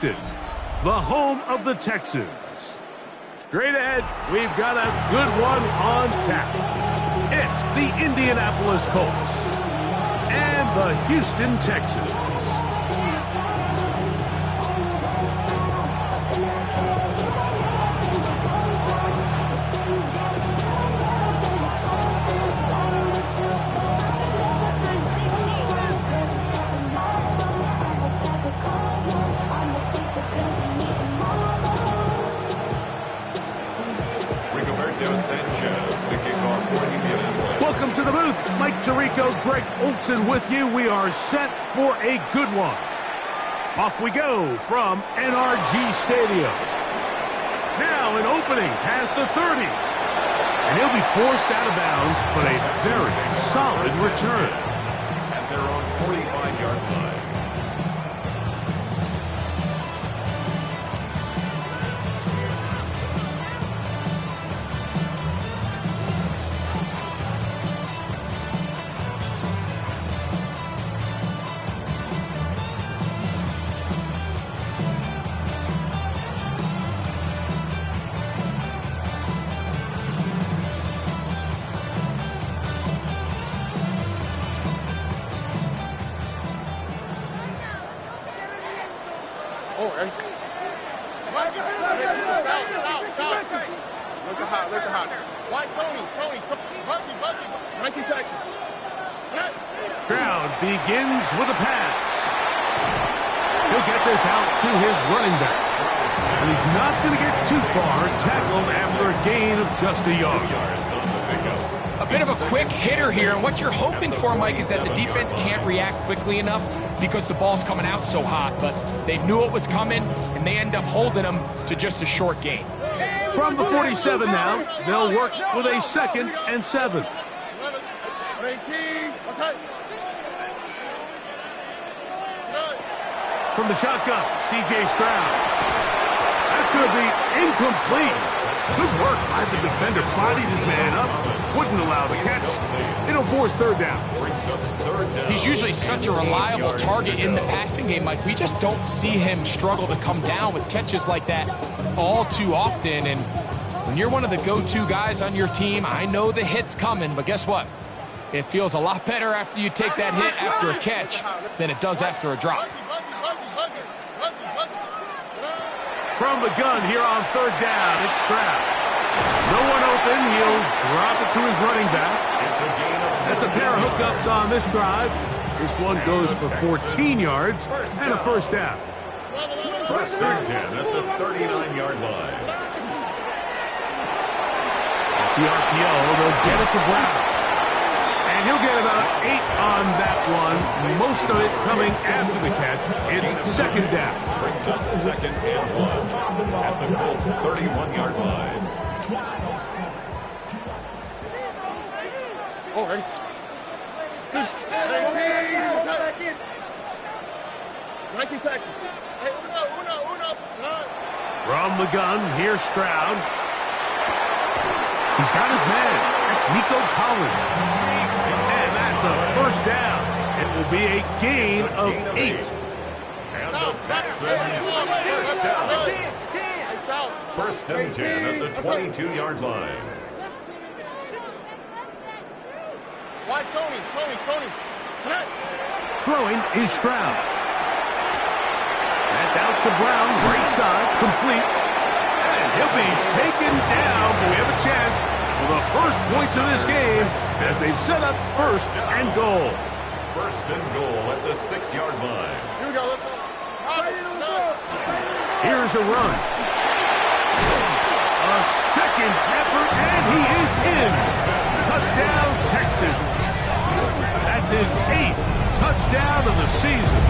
the home of the Texans. Straight ahead, we've got a good one on tap. It's the Indianapolis Colts and the Houston Texans. Welcome to the booth. Mike Tirico, Greg Olson with you. We are set for a good one. Off we go from NRG Stadium. Now an opening past the 30. And he'll be forced out of bounds, but a very solid return. At their own 45-yard line. Stroud begins with a pass. He'll get this out to his running back. And he's not going to get too far, tackled after a gain of just a yard. A bit of a quick hitter here, and what you're hoping for, Mike, is that the defense can't react quickly enough because the ball's coming out so hot, but they knew it was coming, and they end up holding them to just a short gain. From the 47 now, they'll work with a 2nd and 7. From the shotgun, C.J. Stroud. That's going to be incomplete. Good work by the defender. Bodied his man up. Wouldn't allow the catch. It'll force third down. He's usually such a reliable target in the passing game, Mike. We just don't see him struggle to come down with catches like that all too often. And when you're one of the go-to guys on your team, I know the hit's coming, but guess what? It feels a lot better after you take that hit after a catch than it does after a drop. From the gun here on third down, it's Stroud. No one open. He'll drop it to his running back. That's a pair of hookups on this drive. This one goes for 14 yards and a first down. First and 10 at the 39-yard line. The RPO, they'll get it to Brown. And he'll get about 8 on that one. Most of it coming after the catch. It's second down. Brings up 2nd and 1 at the Colts 31-yard line. Oh, ready? From the gun, here's Stroud. He's got his man. That's Nico Collins. And that's a first down. It will be a gain of 8. And the Texans first down. First and 10 at the 22-yard line. Why Tony? Throwing is Stroud. That's out to Brown. Great side. Complete. And he'll be taken down. But we have a chance for the first points of this game as they've set up first and goal. First and goal at the 6-yard line. Here we go. Here's a run. A second effort, and he is in. Touchdown, Texans. That's his 8th touchdown of the season.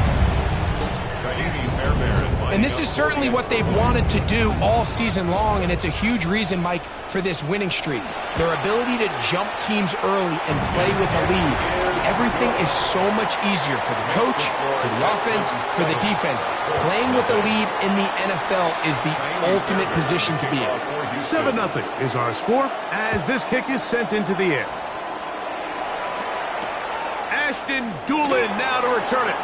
And this is certainly what they've wanted to do all season long, and it's a huge reason, Mike, for this winning streak. Their ability to jump teams early and play with a lead. Everything is so much easier for the coach, for the offense, for the defense. Playing with a lead in the NFL is the ultimate position to be in. 7-0 is our score as this kick is sent into the air. Ashton Doolin now to return it.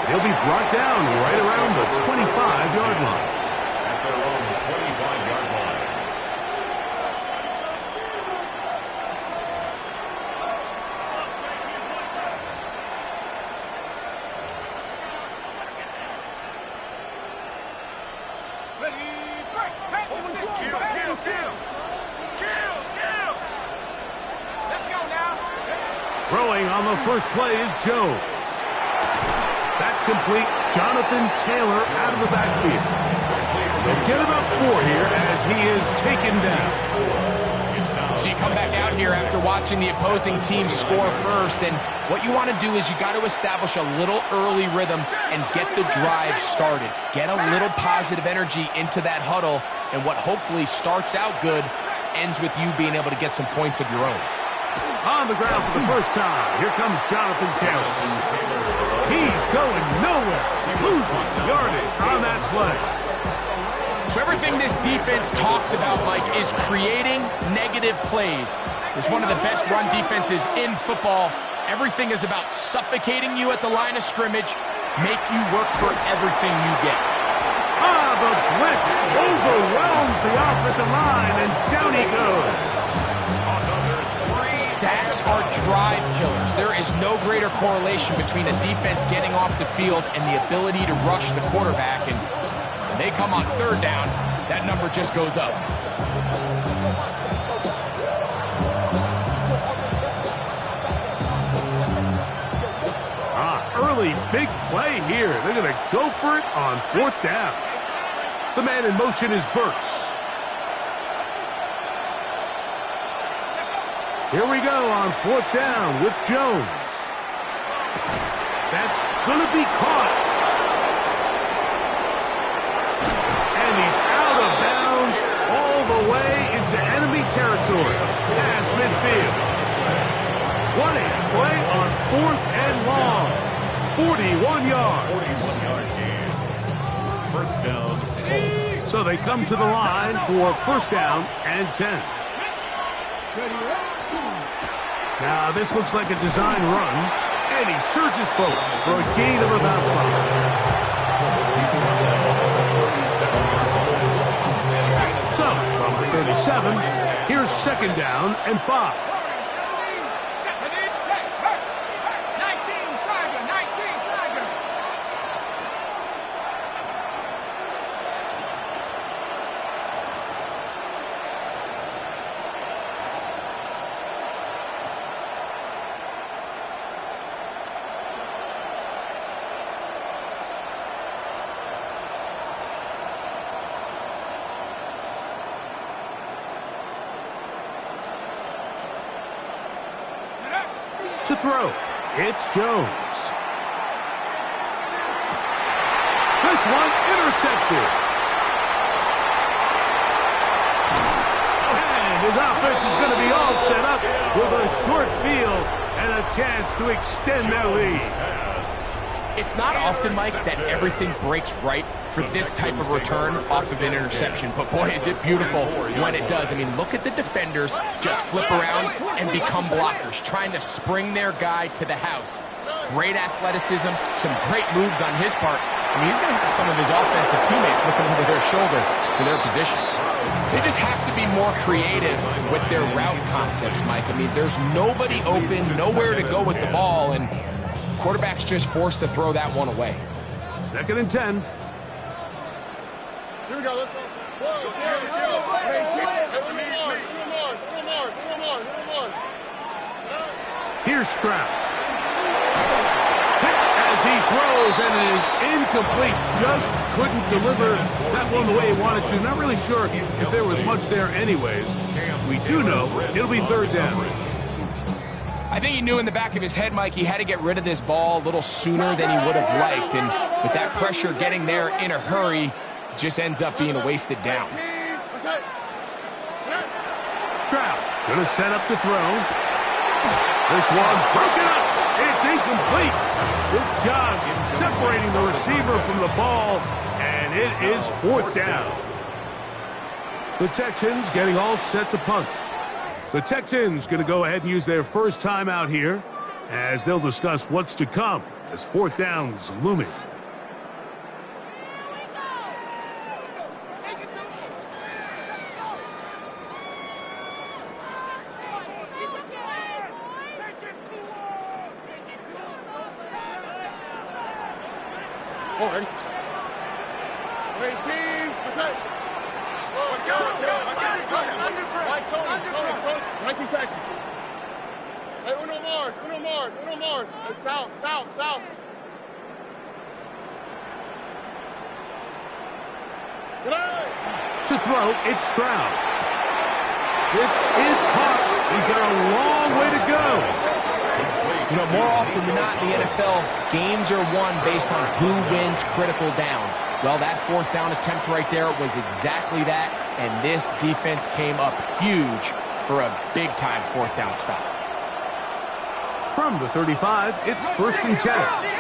He'll be brought down right around the 25-yard line. At their own 25-yard line. Throwing on the first play is Jones. That's complete. Jonathan Taylor out of the backfield. They'll get about 4 here as he is taken down. So you come back out here after watching the opposing team score first, and what you want to do is you got to establish a little early rhythm and get the drive started. Get a little positive energy into that huddle, and what hopefully starts out good ends with you being able to get some points of your own. On the ground for the first time, here comes Jonathan Taylor. He's going nowhere. Losing yardage on that play. So everything this defense talks about, Mike, is creating negative plays. It's one of the best run defenses in football. Everything is about suffocating you at the line of scrimmage, make you work for everything you get. The blitz overwhelms the offensive line, and down he goes. Sacks are drive killers. There is no greater correlation between a defense getting off the field and the ability to rush the quarterback. And when they come on third down, that number just goes up. Early big play here. They're going to go for it on 4th down. The man in motion is Burks. Here we go on 4th down with Jones. That's going to be caught. And he's out of bounds all the way into enemy territory past midfield. What a play on 4th and long. 41 yards. 41-yard gain. First down. Colts. So they come to the line for 1st down and 10. Now, this looks like a design run, and he surges forward for a gain of about 5. So, from the 37, here's 2nd down and 5. To throw, it's Jones. This one intercepted. And his offense is going to be all set up with a short field and a chance to extend their lead. It's not often, Mike, that everything breaks right for this type of return off of an interception. But boy, is it beautiful when it does. I mean, look at the defenders just flip around and become blockers, trying to spring their guy to the house. Great athleticism, some great moves on his part. I mean, he's going to have some of his offensive teammates looking over their shoulder for their position. They just have to be more creative with their route concepts, Mike. I mean, there's nobody open, nowhere to go with the ball, and quarterback's just forced to throw that one away. 2nd and 10. Here we go, let's go. Here's Stroud. Hit as he throws, and it is incomplete. Just couldn't deliver that one the way he wanted to. Not really sure if there was much there anyways. We do know it'll be 3rd down. I think he knew in the back of his head, Mike, he had to get rid of this ball a little sooner than he would have liked. And with that pressure getting there in a hurry, it just ends up being a wasted down. Stroud going to set up the throw. This one broken up. It's incomplete. Good job separating the receiver from the ball, and it is 4th down. The Texans getting all set to punt. The Texans going to go ahead and use their first timeout here as they'll discuss what's to come as 4th down's looming. Oh, ready? 18. What's that? Right, Tony. 19 taxi. Hey, Uno Mars. Hey, south. To throw, it's Stroud. This is caught. He's got a long way to go. You know, more often than not in the NFL, games are won based on who wins critical downs. Well, that fourth down attempt right there was exactly that, and this defense came up huge for a big-time fourth down stop. From the 35, it's 1st and 10.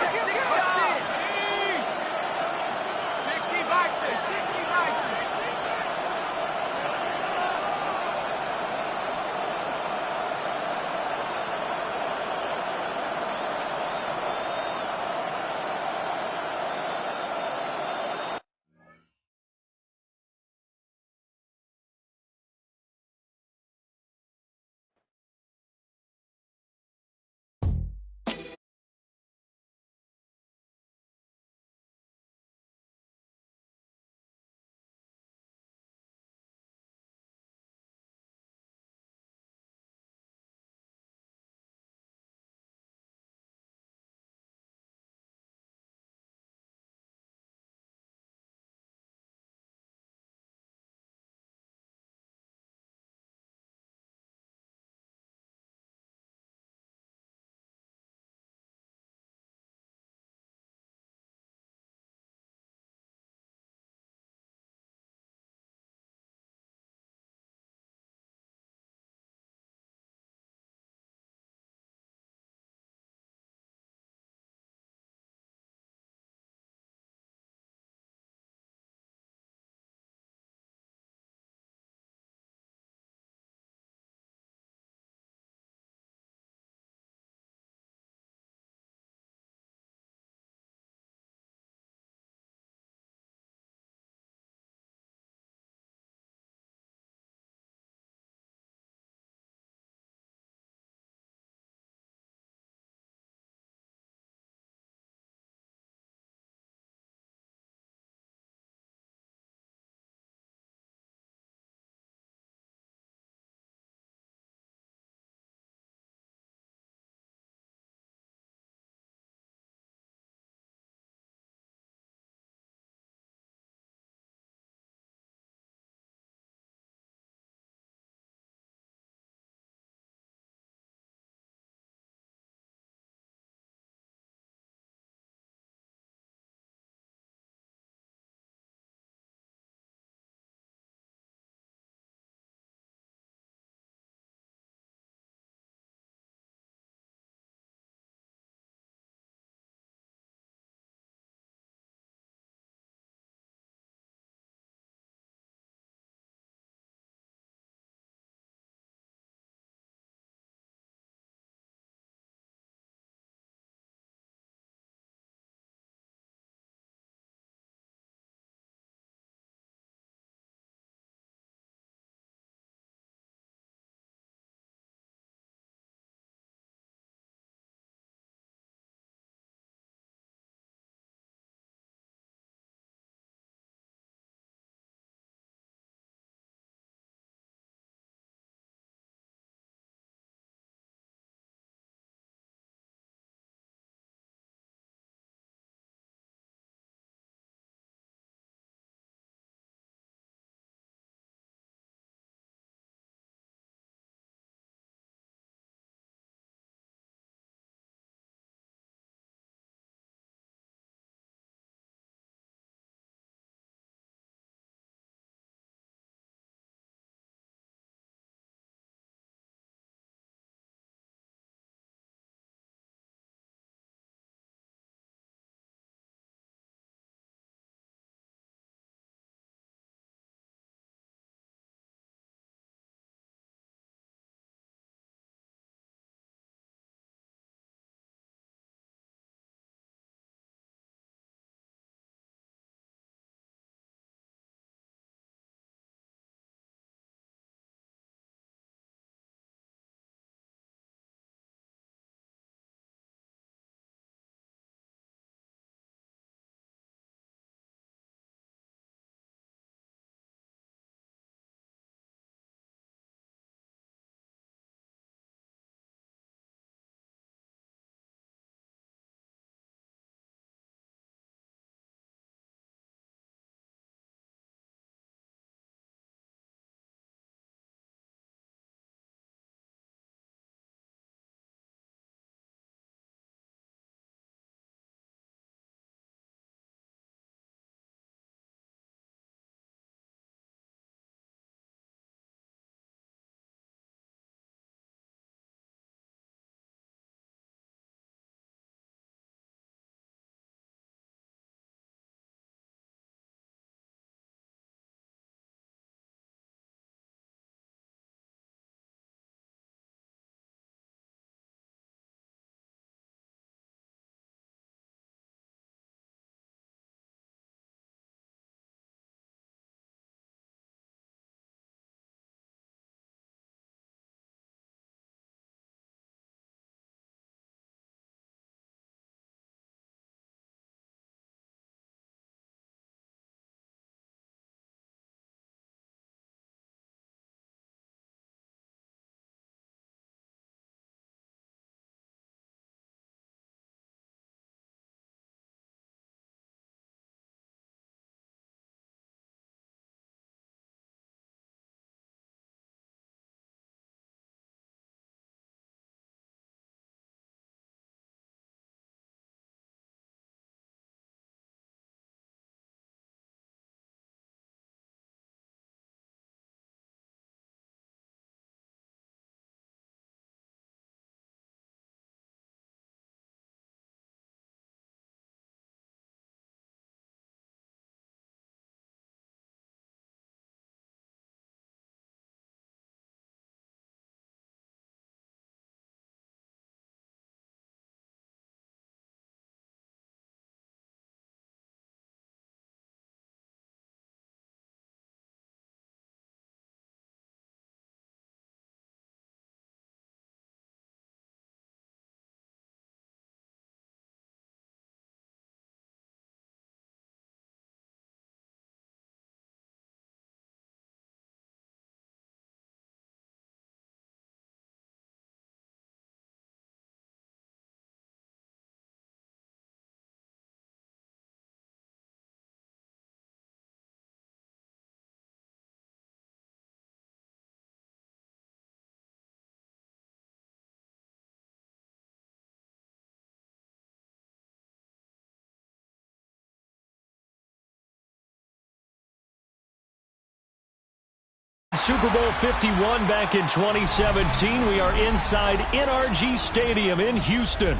Super Bowl 51 back in 2017. We are inside NRG Stadium in Houston.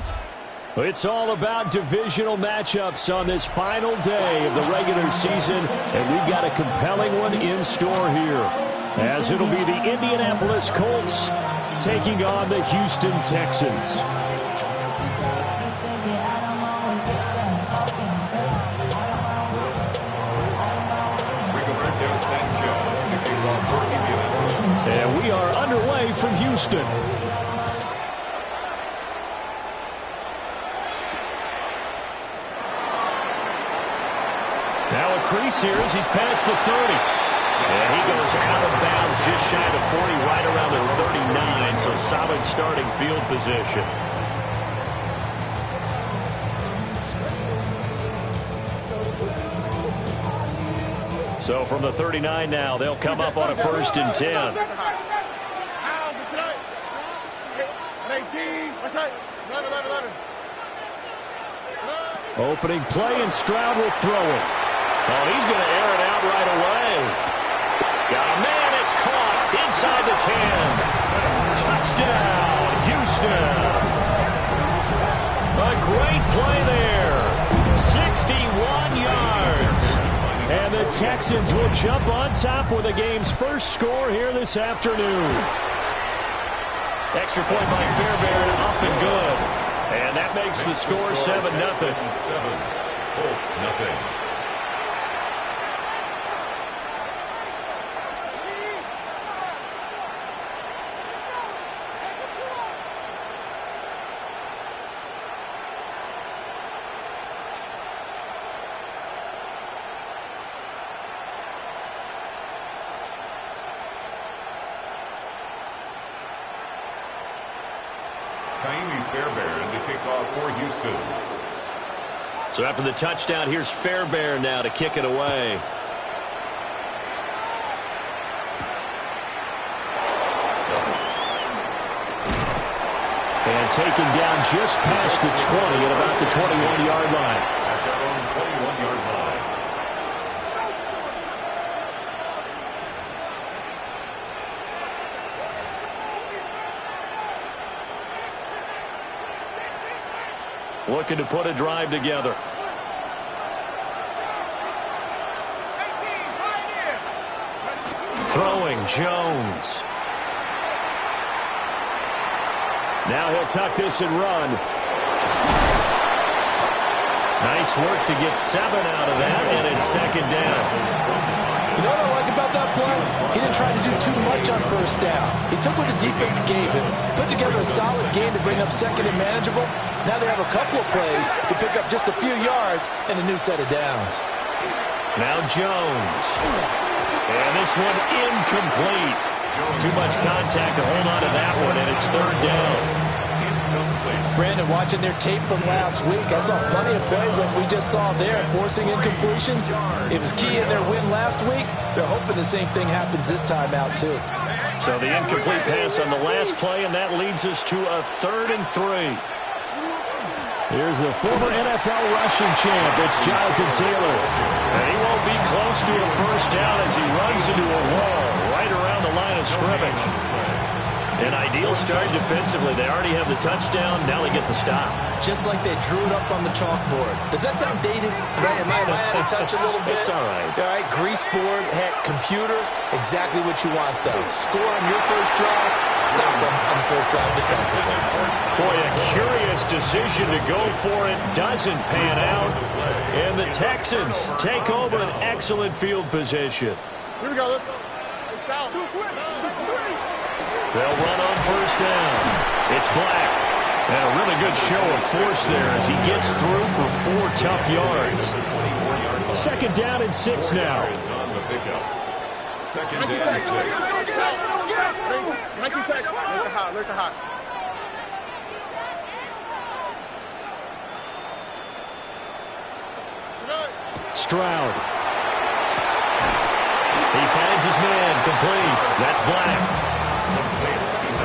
It's all about divisional matchups on this final day of the regular season, and we've got a compelling one in store here, as it'll be the Indianapolis Colts taking on the Houston Texans. And we are underway from Houston. Now a crease here as he's past the 30. And he goes out of bounds just shy of 40, right around the 39. So solid starting field position. So from the 39 now, they'll come up on a 1st and 10. Opening play, and Stroud will throw it. Oh, he's going to air it out right away. Got a man, it's caught inside the 10. Touchdown, Houston. A great play there. 61 yards. And the Texans will jump on top with the game's first score here this afternoon. Extra point by Fairbairn, up and good. And that makes the score 7-0. 7. Colts, nothing. Fairbairn to kick off for Houston. So after the touchdown, here's Fairbairn now to kick it away. And taken down just past the 20 at about the 21-yard line. At their own 21-yard line. Looking to put a drive together. Throwing Jones. Now he'll tuck this and run. Nice work to get 7 out of that, and it's 2nd down. You know what I like about that play? He didn't try to do too much on 1st down. He took what the defense gave him, put together a solid game to bring up 2nd and manageable. Now they have a couple of plays to pick up just a few yards and a new set of downs. Now Jones. And this one incomplete. Too much contact to hold on to that one, and it's 3rd down. Brandon, watching their tape from last week, I saw plenty of plays like we just saw there, forcing incompletions. It was key in their win last week. They're hoping the same thing happens this time out, too. So the incomplete pass on the last play, and that leads us to a 3rd and 3. Here's the former NFL rushing champ. It's Jonathan Taylor. And he won't be close to a 1st down as he runs into a wall right around the line of scrimmage. An ideal start defensively. They already have the touchdown. Now they get the stop. Just like they drew it up on the chalkboard. Does that sound dated? Am I out of touch a little bit? It's all right. All right, grease board, heck, computer, exactly what you want, though. Score on your 1st drive, stop them on the 1st drive defensively. Boy, a curious decision to go for it. Doesn't pan out. And the Texans take over an excellent field position. Here we go. It's out. They'll run on 1st down. It's Black. And a really good show of force there as he gets through for 4 tough yards. 2nd down and 6 now. On the pickup. 2nd down and 6. Look at hot. Stroud. He finds his man, complete. That's Black.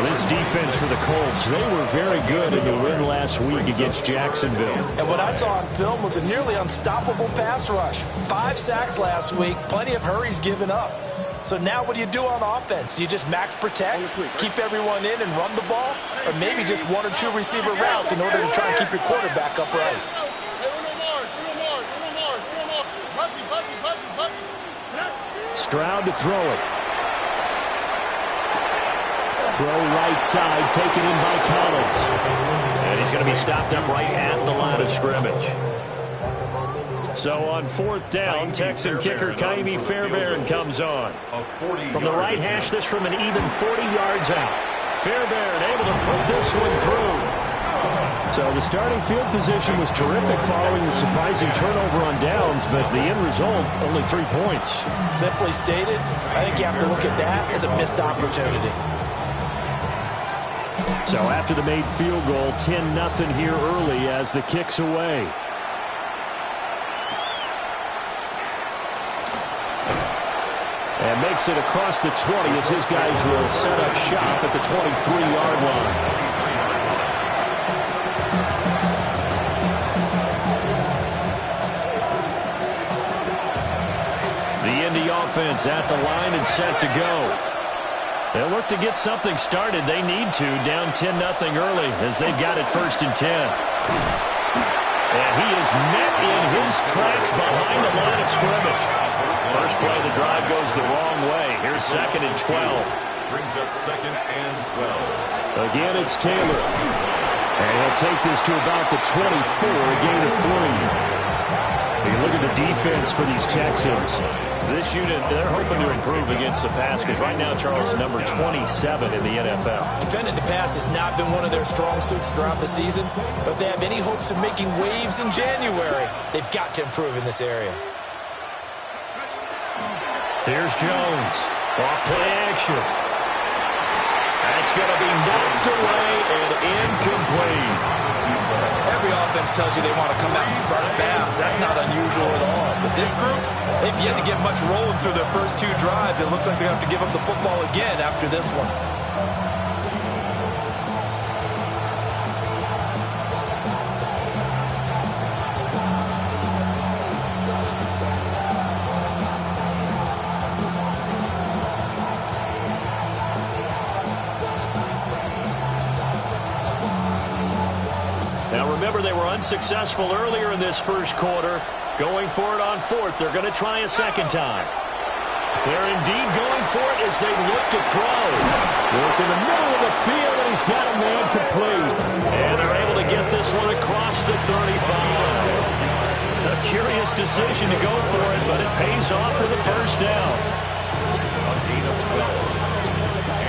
This defense for the Colts, they were very good in the win last week against Jacksonville. And what I saw on film was a nearly unstoppable pass rush. 5 sacks last week, plenty of hurries given up. So now what do you do on offense? You just max protect, keep everyone in and run the ball, or maybe just one or two receiver routes in order to try and keep your quarterback upright. Stroud to throw it. Throw right side, taken in by Collins. And he's going to be stopped up right at the line of scrimmage. So on fourth down, Texan kicker Kaimi Fairbairn comes on. From the right hash, this from an even 40 yards out. Fairbairn able to put this one through. So the starting field position was terrific following the surprising turnover on downs, but the end result, only 3 points. Simply stated, I think you have to look at that as a missed opportunity. So after the made field goal, 10-0 here early as the kick's away. And makes it across the 20 as his guys will set up shop at the 23-yard line. The Indy offense at the line and set to go. They'll look to get something started. They need to, down 10-0 early as they've got it 1st and 10. And he is met in his tracks behind the line of scrimmage. First play of the drive goes the wrong way. Here's 2nd and 12. Brings up 2nd and 12. Again, it's Taylor. And he'll take this to about the 24, a gain of 3. You look at the defense for these Texans. This unit, they're hoping to improve against the pass because right now, Charles, number 27 in the NFL. Defending the pass has not been one of their strong suits throughout the season, but they have any hopes of making waves in January. They've got to improve in this area. Here's Jones. Off play action. That's going to be knocked away and incomplete. Every offense tells you they want to come out and start fast. That's not unusual at all. But this group, they've yet to get much rolling through their first 2 drives. It looks like they're going to have to give up the football again after this one. Remember, they were unsuccessful earlier in this first quarter. Going for it on 4th. They're going to try a second time. They're indeed going for it as they look to throw. Work in the middle of the field, and he's got a man complete. And they're able to get this one across the 35. A curious decision to go for it, but it pays off for the first down. A gain of 12.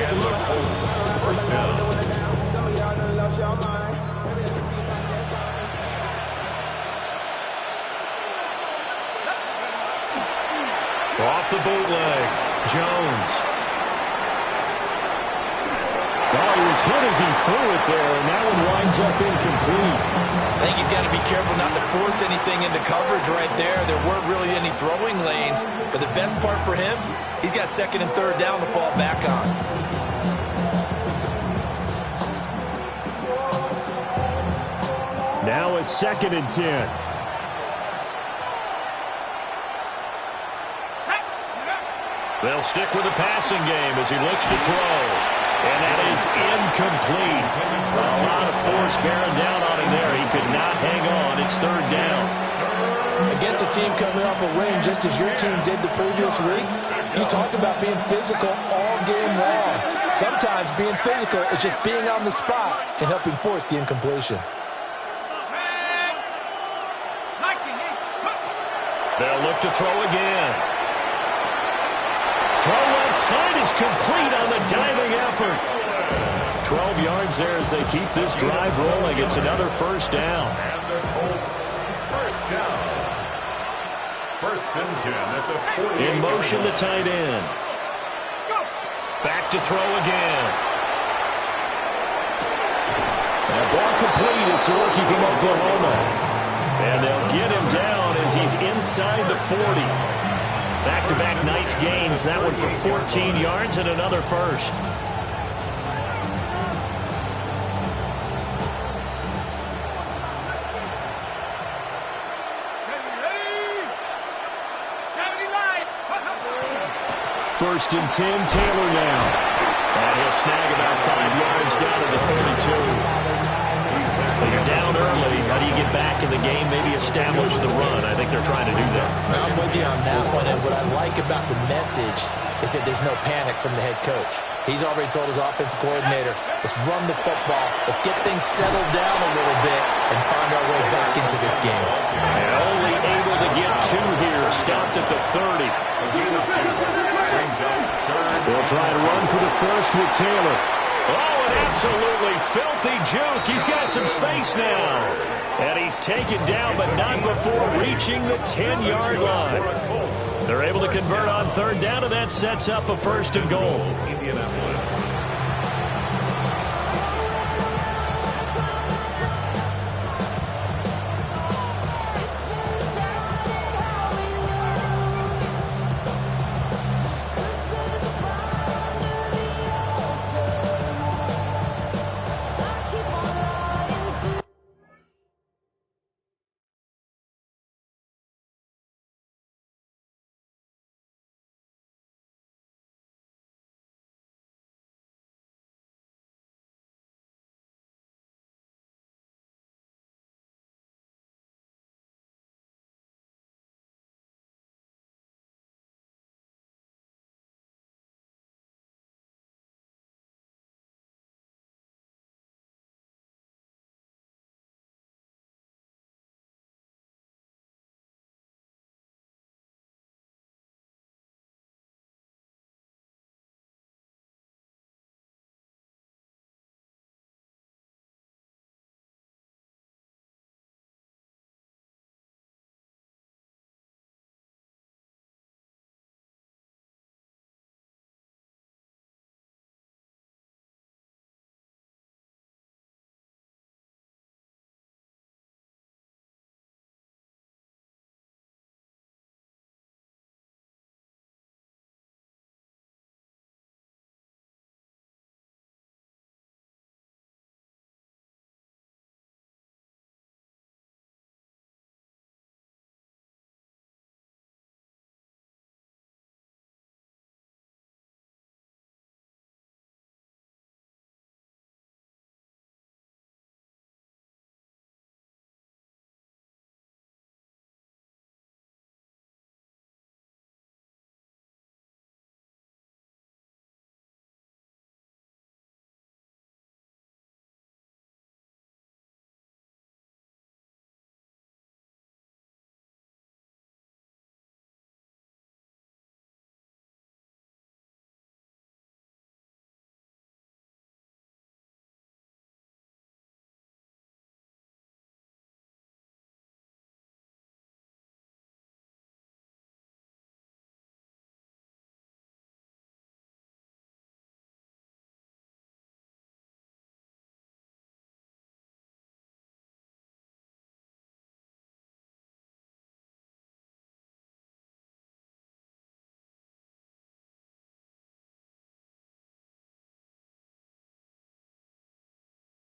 And the Colts, first down. Off the bootleg, Jones. Oh, he was hit as he threw it there, and that one winds up incomplete. I think he's got to be careful not to force anything into coverage right there. There weren't really any throwing lanes, but the best part for him, he's got 2nd and 3rd down to fall back on. Now a 2nd and 10. They'll stick with the passing game as he looks to throw. And that is incomplete. A lot of force bearing down on him there. He could not hang on. It's 3rd down. Against a team coming off a win just as your team did the previous week, you talked about being physical all game long. Sometimes being physical is just being on the spot and helping force the incompletion. They'll look to throw again. Throw left side is complete on the diving effort. 12 yards there as they keep this drive rolling. It's another first down. And the Colts, first down. 1st and 10 at the 48. In motion, the tight end. Back to throw again. And ball complete. It's a rookie from Oklahoma. And they'll get him down as he's inside the 40. Back-to-back nice gains. That one for 14 yards and another first. First and 10, Taylor now. And he'll snag about 5 yards down to the 32. When you're down early, how do you get back in the game, maybe establish the run? I think they're trying to do that. I'm with you on that one, and what I like about the message is that there's no panic from the head coach. He's already told his offensive coordinator, let's run the football, let's get things settled down a little bit and find our way back into this game. And only able to get 2 here, stopped at the 30. They'll try and run for the first with Taylor. Oh, an absolutely filthy juke. He's got some space now. And he's taken down, but not before reaching the 10-yard line. They're able to convert on 3rd down, and that sets up a 1st and goal.